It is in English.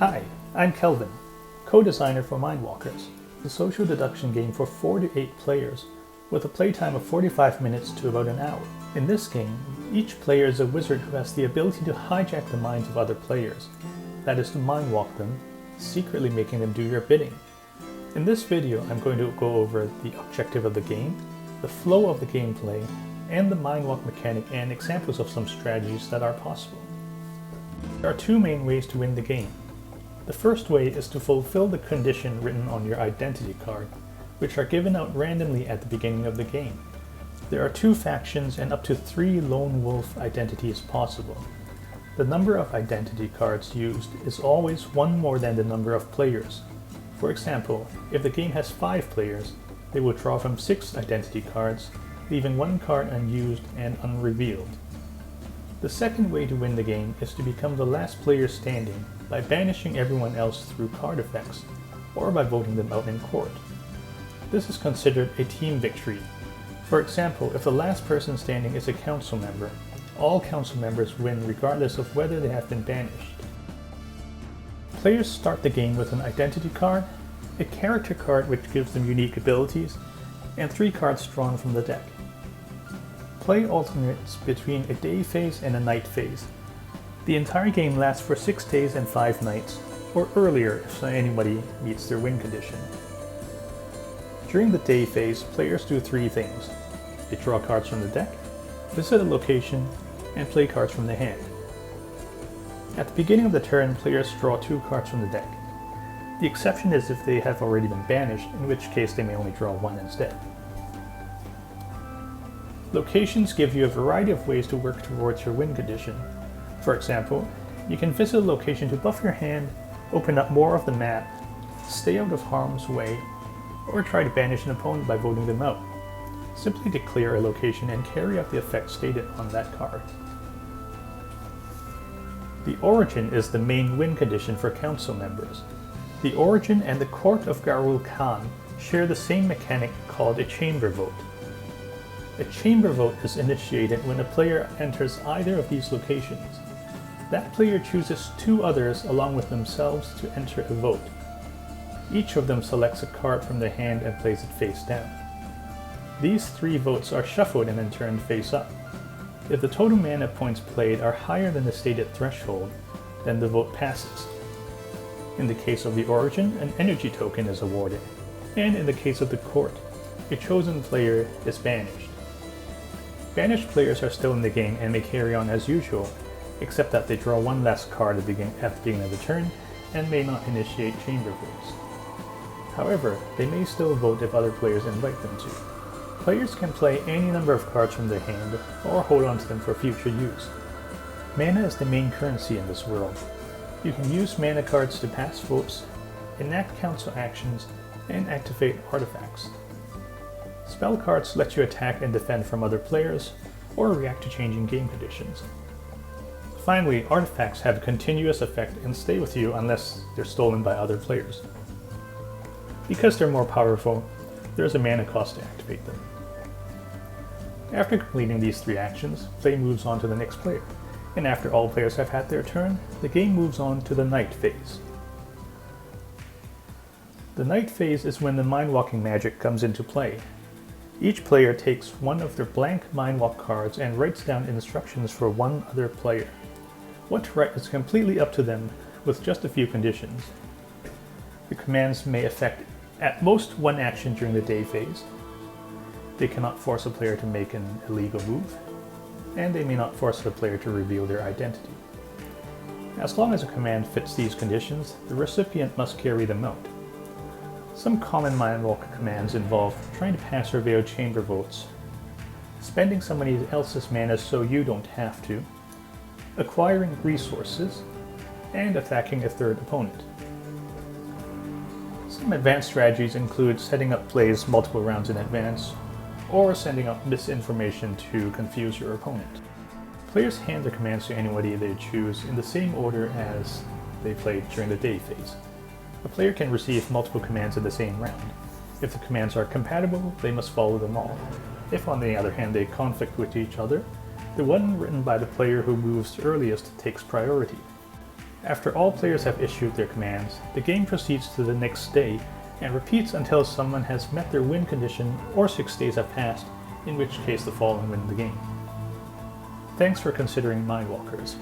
Hi, I'm Kelvin, co-designer for Mindwalkers, a social deduction game for 4 to 8 players with a playtime of 45 minutes to about an hour. In this game, each player is a wizard who has the ability to hijack the minds of other players, that is to mindwalk them, secretly making them do your bidding. In this video, I'm going to go over the objective of the game, the flow of the gameplay, and the mindwalk mechanic and examples of some strategies that are possible. There are two main ways to win the game. The first way is to fulfill the condition written on your identity card, which are given out randomly at the beginning of the game. There are 2 factions and up to 3 lone wolf identities possible. The number of identity cards used is always 1 more than the number of players. For example, if the game has 5 players, they will draw from 6 identity cards, leaving 1 card unused and unrevealed. The second way to win the game is to become the last player standing by banishing everyone else through card effects, or by voting them out in court. This is considered a team victory. For example, if the last person standing is a council member, all council members win regardless of whether they have been banished. Players start the game with an identity card, a character card which gives them unique abilities, and 3 cards drawn from the deck. Play alternates between a day phase and a night phase. The entire game lasts for 6 days and 5 nights, or earlier if anybody meets their win condition. During the day phase, players do 3 things. They draw cards from the deck, visit a location, and play cards from the hand. At the beginning of the turn, players draw 2 cards from the deck. The exception is if they have already been banished, in which case they may only draw 1 instead. Locations give you a variety of ways to work towards your win condition. For example, you can visit a location to buff your hand, open up more of the map, stay out of harm's way, or try to banish an opponent by voting them out. Simply declare a location and carry out the effects stated on that card. The origin is the main win condition for council members. The origin and the court of Garul Khan share the same mechanic called a chamber vote. A chamber vote is initiated when a player enters either of these locations. That player chooses 2 others along with themselves to enter a vote. Each of them selects a card from their hand and plays it face down. These 3 votes are shuffled and then turned face up. If the total mana points played are higher than the stated threshold, then the vote passes. In the case of the origin, an energy token is awarded, and in the case of the court, a chosen player is banished. Banished players are still in the game and may carry on as usual, except that they draw 1 less card at the beginning of the turn and may not initiate chamber votes. However, they may still vote if other players invite them to. Players can play any number of cards from their hand or hold on to them for future use. Mana is the main currency in this world. You can use mana cards to pass votes, enact council actions, and activate artifacts. Spell cards let you attack and defend from other players, or react to changing game conditions. Finally, artifacts have a continuous effect and stay with you unless they're stolen by other players. Because they're more powerful, there's a mana cost to activate them. After completing these 3 actions, play moves on to the next player, and after all players have had their turn, the game moves on to the night phase. The night phase is when the mindwalking magic comes into play. Each player takes 1 of their blank mindwalk cards and writes down instructions for 1 other player. What to write is completely up to them, with just a few conditions. The commands may affect at most 1 action during the day phase. They cannot force a player to make an illegal move, and they may not force the player to reveal their identity. As long as a command fits these conditions, the recipient must carry them out. Some common mindwalk commands involve trying to pass or veil chamber votes, spending somebody else's mana so you don't have to, acquiring resources, and attacking a 3rd opponent. Some advanced strategies include setting up plays multiple rounds in advance, or sending out misinformation to confuse your opponent. Players hand their commands to anybody they choose in the same order as they played during the day phase. A player can receive multiple commands in the same round. If the commands are compatible, they must follow them all. If on the other hand they conflict with each other, the one written by the player who moves earliest takes priority. After all players have issued their commands, the game proceeds to the next day and repeats until someone has met their win condition or 6 days have passed, in which case the following win the game. Thanks for considering Mindwalkers.